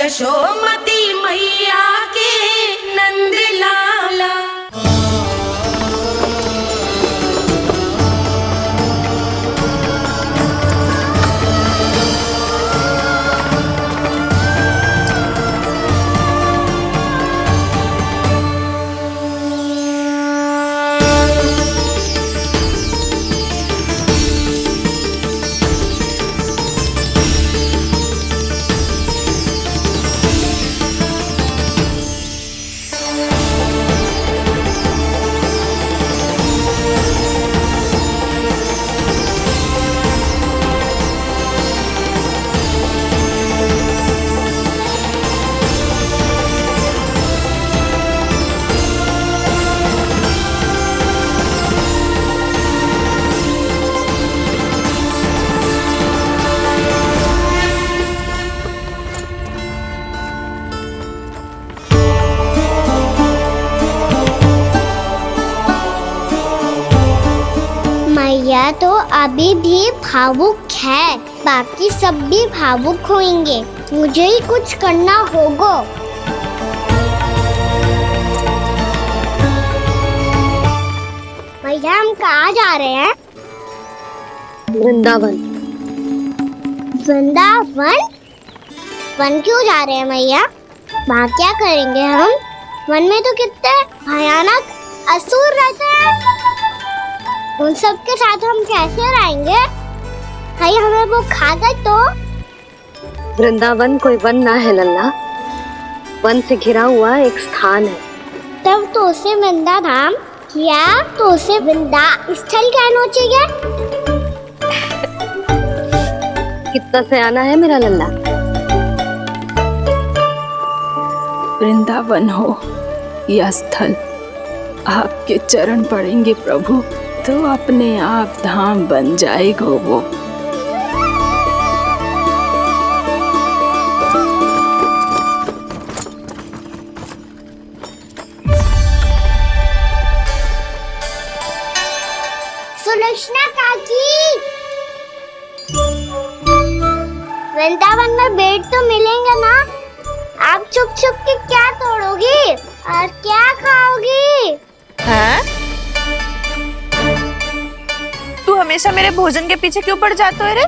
यशोमती मैया के नंद लाला। मैया तो अभी भी भावुक है, बाकी सब भी भावुक होंगे। मुझे ही कुछ करना होगा। भैया हम कहाँ जा रहे हैं? वृंदावन। वृंदावन? वन क्यों जा रहे हैं मैया? वहाँ क्या करेंगे हम? वन में तो कितने भयानक असुर रहते हैं। उन सब के साथ हम कैसे रहेंगे? भाई हमें वो खा गए तो? वृंदावन कोई वन ना है लल्ला, वन से घिरा हुआ एक स्थान है। तब तो उसे वृंदा धाम या तो उसे वृंदा स्थल कहना चाहिए। कितना सयाना है मेरा लल्ला। वृंदावन हो या स्थल, आपके चरण पड़ेंगे प्रभु तो अपने आप धाम बन जाएगा वो। सुलक्षणा काकी, वृंदावन में बेट तो मिलेंगे ना? आप छुप छुप के क्या तोड़ोगी और क्या खाओगी? हाँ? तू हमेशा मेरे भोजन के पीछे क्यों पड़ जाता है रे?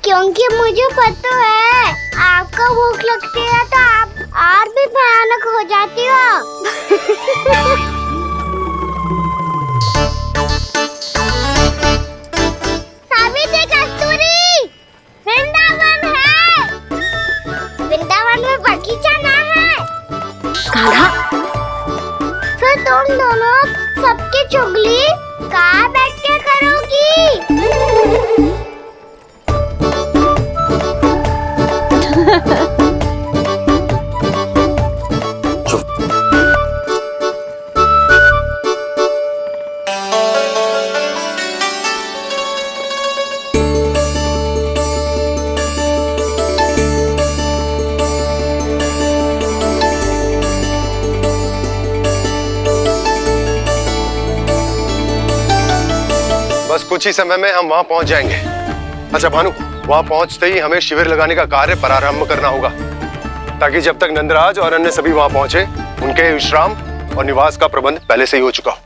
क्योंकि मुझे पता है आपको भूख लगती है तो आप और भी भयानक हो जाती हो। सावित्री, कस्तूरी, वृंदावन है। वृंदावन में बगीचा ना है। कान्हा, फिर तुम दोनों सबकी चुगली कहाँ बैठ के करोगी? बस कुछ ही समय में हम वहां पहुंच जाएंगे। अच्छा भानु, वहां पहुंचते ही हमें शिविर लगाने का कार्य प्रारंभ करना होगा, ताकि जब तक नंदराज और अन्य सभी वहां पहुंचे उनके विश्राम और निवास का प्रबंध पहले से ही हो चुका हो।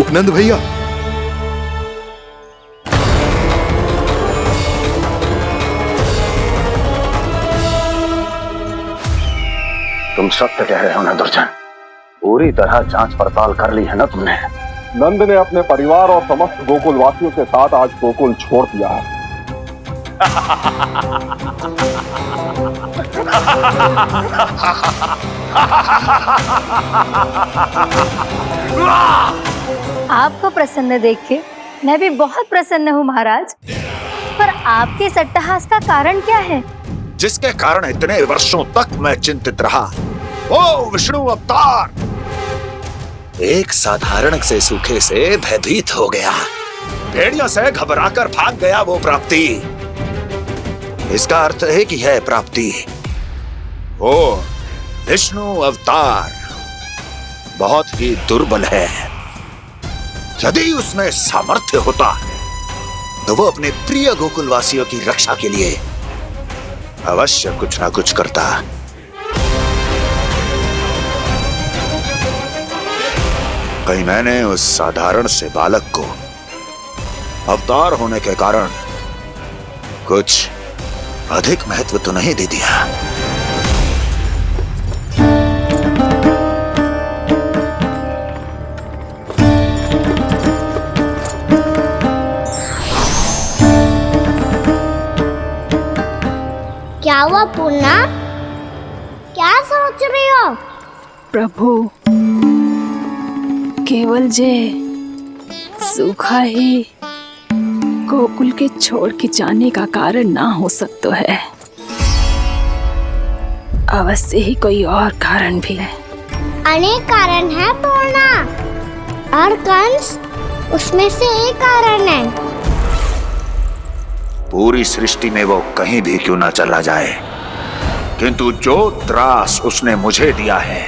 उपनंद भैया, तुम सत्य कह रहे हो ना दुर्जन? पूरी तरह जांच पड़ताल कर ली है ना तुमने? नंद ने अपने परिवार और समस्त गोकुल वासियों के साथ आज गोकुल छोड़ दिया है। आपको प्रसन्न देख के मैं भी बहुत प्रसन्न हूँ महाराज। पर आपके इस अट्टहास का कारण क्या है? जिसके कारण इतने वर्षों तक मैं चिंतित रहा। ओ विष्णु अवतार! एक साधारण से सूखे से भयभीत हो गया, भेड़ियों से घबराकर भाग गया वो प्राप्ति। इसका अर्थ है कि है प्राप्ति वो विष्णु अवतार बहुत ही दुर्बल है। यदि उसमें सामर्थ्य होता तो वो अपने प्रिय गोकुलवासियों की रक्षा के लिए अवश्य कुछ ना कुछ करता। कहीं मैंने उस साधारण से बालक को अवतार होने के कारण कुछ अधिक महत्व तो नहीं दे दिया। क्या हुआ पूर्णा? क्या सोच रही हो? प्रभु, केवल जे सूखा ही गोकुल के छोड़ के जाने का कारण ना हो सकता है, अवश्य ही कोई और कारण भी है। अनेक कारण है पूर्णा, और कंस उसमें से एक कारण है। पूरी सृष्टि में वो कहीं भी क्यों ना चला जाए, किंतु जो त्रास उसने मुझे दिया है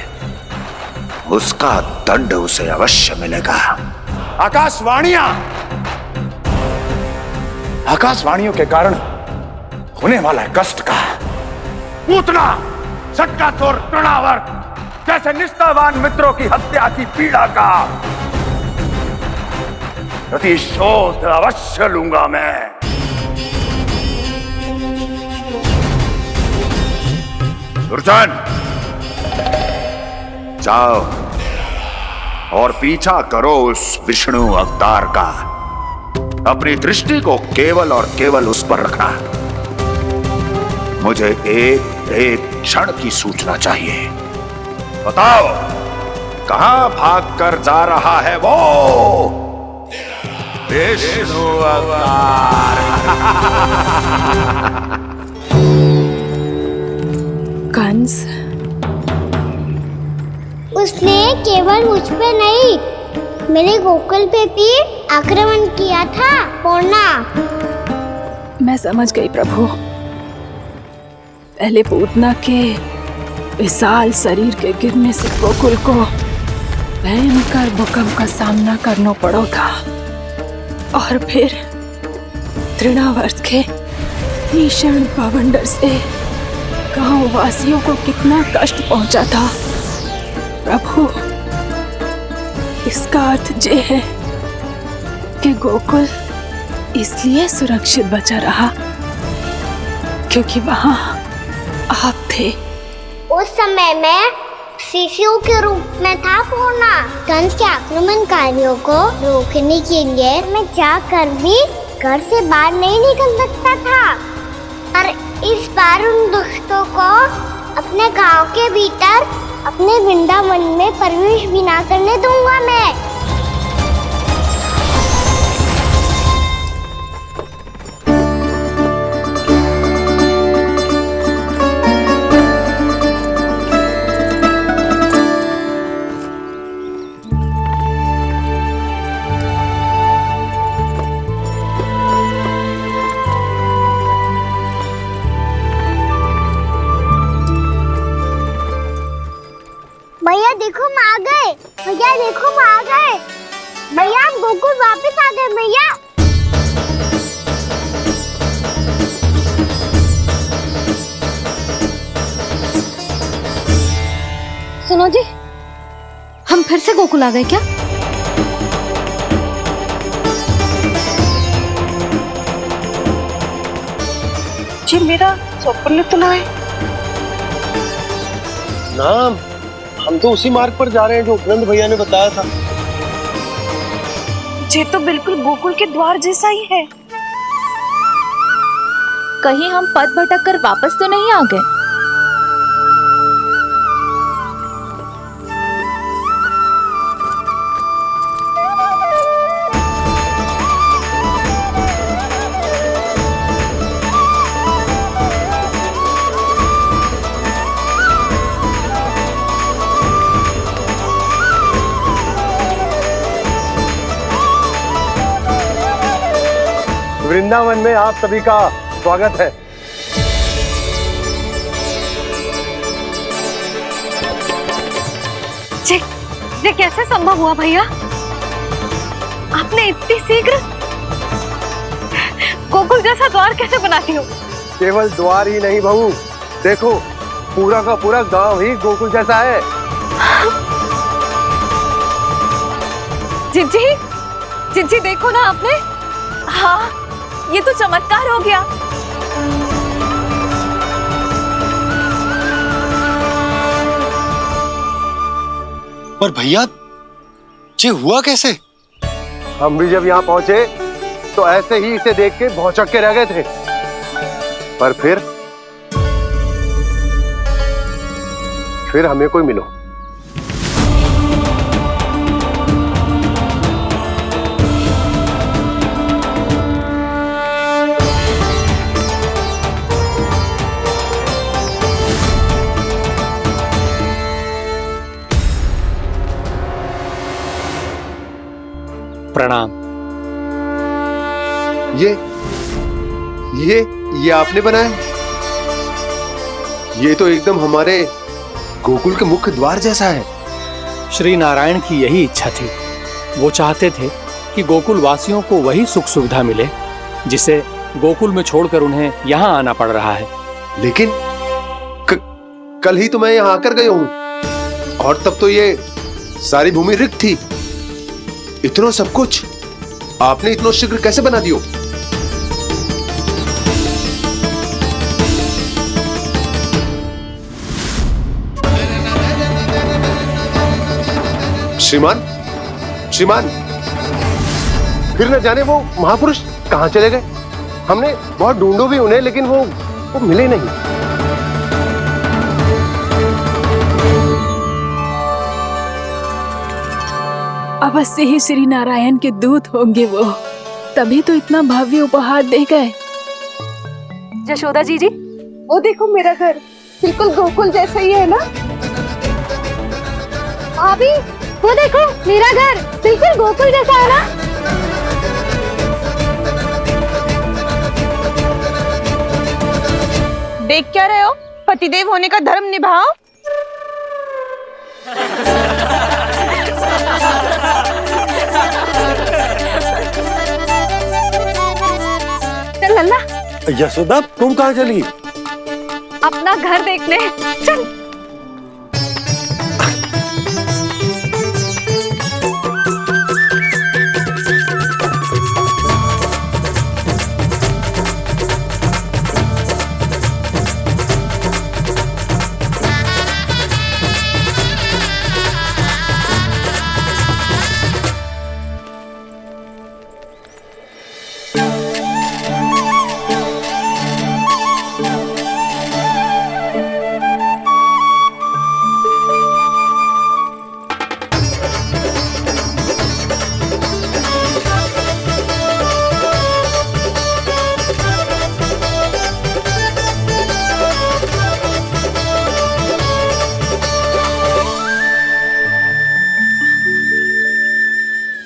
उसका दंड उसे अवश्य मिलेगा। आकाशवाणियों के कारण होने वाला कष्ट का पूतना, सटका चोर तृणावर्त जैसे निष्ठावान मित्रों की हत्या की पीड़ा का प्रतिशोध अवश्य लूंगा मैं। दुर्जन, जाओ और पीछा करो उस विष्णु अवतार का। अपनी दृष्टि को केवल और केवल उस पर रखना। मुझे एक एक क्षण की सूचना चाहिए। बताओ, कहां भागकर जा रहा है वो विष्णु अवतार? कंस, उसने केवल मुझ पे नहीं, मेरे गोकुल पे भी आक्रमण किया था पूर्णा। मैं समझ गई प्रभु। पहले पूतना के विशाल शरीर के गिरने से गोकुल को भयंकर भूकंप का सामना करना पड़ा था, और फिर तृणावर्त के भीषण पावंडर से गांव वासियों को कितना कष्ट पहुंचा था। प्रभु, इसका अर्थ ये है कि गोकुल इसलिए सुरक्षित बचा रहा क्योंकि वहां आप थे। उस समय मैं शिशु के रूप में था पूर्णा। कंस के आक्रमणकारियों को रोकने के लिए मैं जाकर भी घर से बाहर नहीं निकल सकता था, और इस बार उन दुष्टों को अपने गांव के भीतर, अपने वृंदावन में प्रवेश भी ना करने दूंगा मैं। भैया देखो हम आ गए, भैया देखो हम आ गए, भैया हम गोकुल वापस आ गए भैया। सुनो जी, हम फिर से गोकुल आ गए क्या? जी मेरा स्वप्न तो ना है। ना, हम तो उसी मार्ग पर जा रहे हैं जो उपनंद भैया ने बताया था। ये तो बिल्कुल गोकुल के द्वार जैसा ही है। कहीं हम पथ भटक कर वापस तो नहीं आ गए? वृंदावन में आप सभी का स्वागत है। ये कैसे संभव हुआ भैया? आपने इतनी शीघ्र गोकुल जैसा द्वार कैसे बना दिया? केवल द्वार ही नहीं बहू, देखो पूरा का पूरा गांव ही गोकुल जैसा है। जिज्जी, जिज्जी देखो ना आपने। हाँ, ये तो चमत्कार हो गया। पर भैया ये हुआ कैसे? हम भी जब यहाँ पहुंचे तो ऐसे ही इसे देख के भौचक के रह गए थे, पर फिर हमें कोई मिलो। प्रणाम। ये आपने बनाया? ये तो एकदम हमारे गोकुल के मुख्य द्वार जैसा है। श्री नारायण की यही इच्छा थी। वो चाहते थे कि गोकुल वासियों को वही सुख सुविधा मिले जिसे गोकुल में छोड़कर उन्हें यहाँ आना पड़ रहा है। लेकिन कल ही तो मैं यहाँ आकर गया हूँ और तब तो ये सारी भूमि रिक्त थी। इतना सब कुछ आपने इतना शीघ्र कैसे बना दियो? श्रीमान, श्रीमान, फिर न जाने वो महापुरुष कहां चले गए। हमने बहुत ढूंढो भी उन्हें, लेकिन वो मिले नहीं। अवश्य ही श्री नारायण के दूत होंगे वो, तभी तो इतना भव्य उपहार दे गए। यशोदा जी, वो देखो मेरा घर बिल्कुल गोकुल जैसा ही है ना। भाभी वो देखो मेरा घर बिल्कुल गोकुल जैसा है ना। देख क्या रहे हो? पतिदेव होने का धर्म निभाओ। चल लल्ला। यशोदा तुम कहाँ चली? अपना घर देखने चल।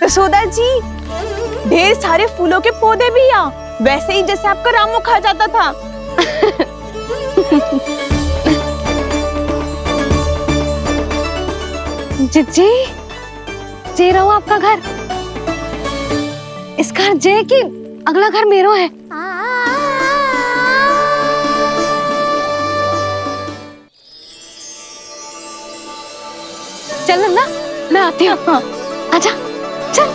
यशोदा जी, ढेर सारे फूलों के पौधे भी यहाँ, वैसे ही जैसे आपका रामू खा जाता था। जिज्जी, जे रहो आपका घर। इस घर जे की अगला घर मेरो है। चल ना, मैं आती हूँ। हाँ, आजा चल।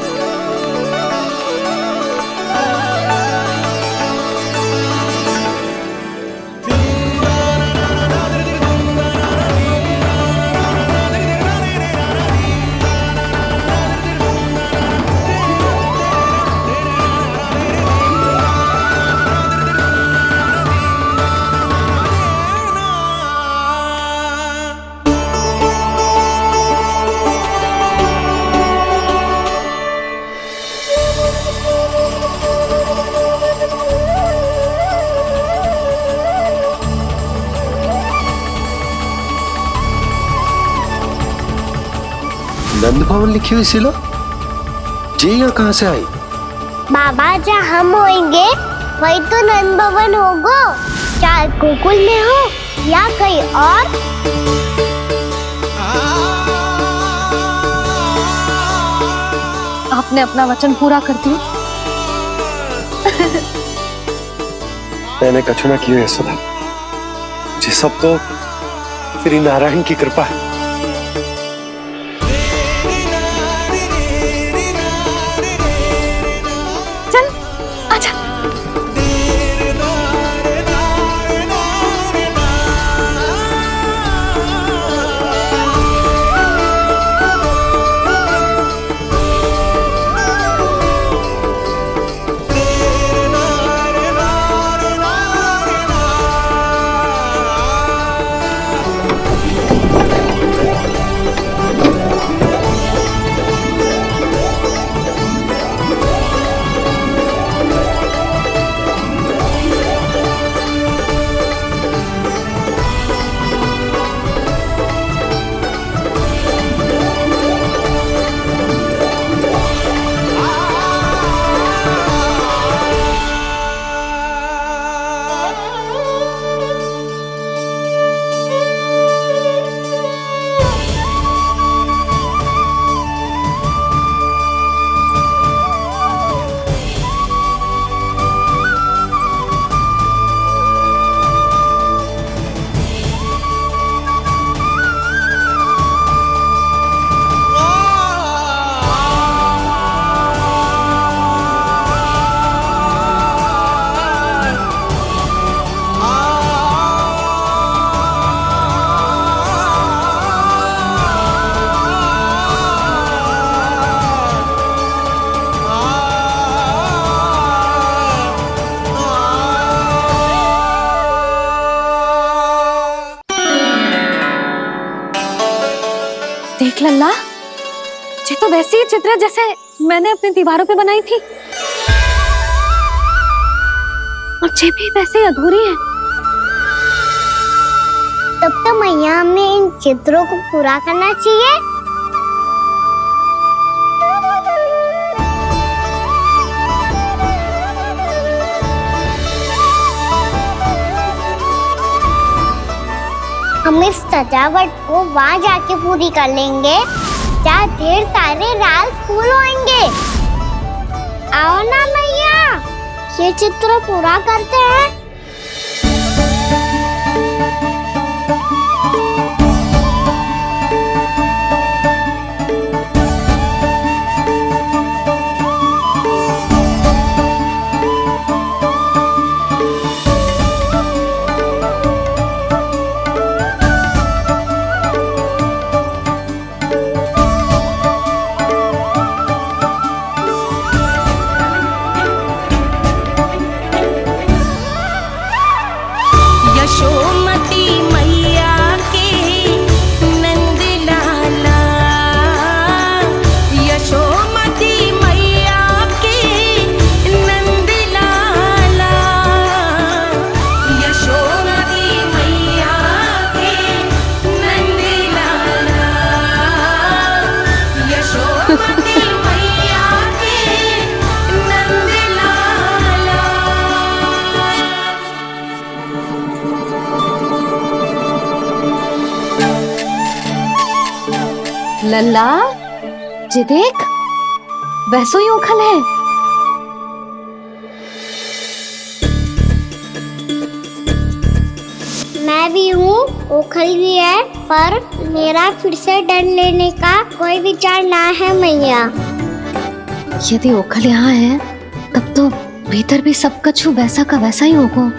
नंद भवन लिखी हुई सिलो जी यहाँ कहाँ से आई? बाबा जहाँ हम होंगे वही तो नंद भवन होगा, चाहे गोकुल में हो या कहीं और। आपने अपना वचन पूरा कर दिया। मैंने कछु ना कियो यशोदा, ये सब तो श्री नारायण की कृपा है। चल आजा। देख लल्ला, ये तो वैसी ही चित्र है जैसे मैंने अपनी दीवारों पे बनाई थी, और ये भी वैसे ही अधूरी है। तब तो मैया हमें इन चित्रों को पूरा करना चाहिए। हम इस सजावट को वहाँ जाके पूरी कर लेंगे जहाँ ढेर सारे लाल फूल होंगे। आओ ना मैया, ये चित्र पूरा करते हैं। यशोमती मैया के नंद लाला, यशोमती मैया के नंद लाला, यशोमती मैया के नंद लाला, यशोमती मैया के नंद लाला। लल्ला, ये देख, वैसो ही उखल है। मैं भी हूँ, ओखल भी है, पर मेरा फिर से डर लेने का कोई विचार ना है मैया। यदि ओखल यहाँ है, तब तो भीतर भी सब कछु वैसा का वैसा ही होगा।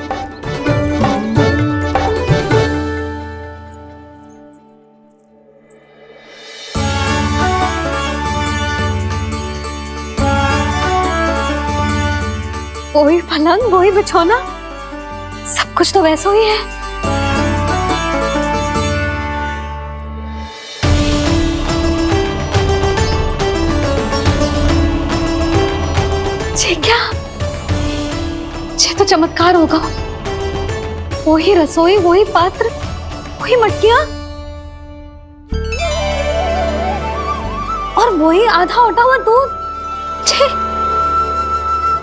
वही पलंग, वही बिछौना, सब कुछ तो वैसा ही है। ये क्या? ये तो चमत्कार होगा। वही रसोई, वही पात्र, वही मटकियां, और वही आधा उटा हुआ दूध। छे!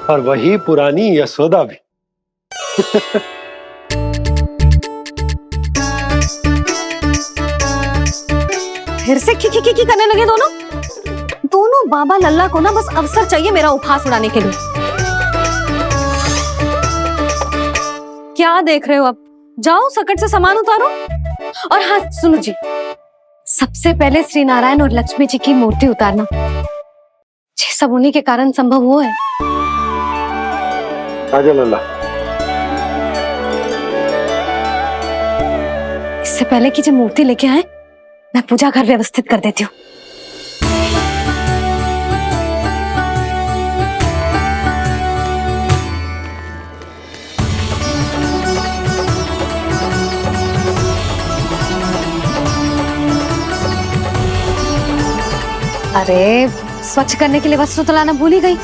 और वही पुरानी यशोदा भी। फिर से खी करने लगे दोनों बाबा लल्ला को ना बस अवसर चाहिए मेरा उपहास उड़ाने के लिए। क्या देख रहे हो? अब जाओ सकट से सामान उतारो। और हाँ सुनो जी, सबसे पहले श्री नारायण और लक्ष्मी जी की मूर्ति उतारना। ये सब उन्हीं के कारण संभव हुआ है। आजा लल्ला। इससे पहले कि जो मूर्ति लेके आए, मैं पूजा घर व्यवस्थित कर देती हूँ। अरे स्वच्छ करने के लिए वस्त्र तो लाना भूल ही गई।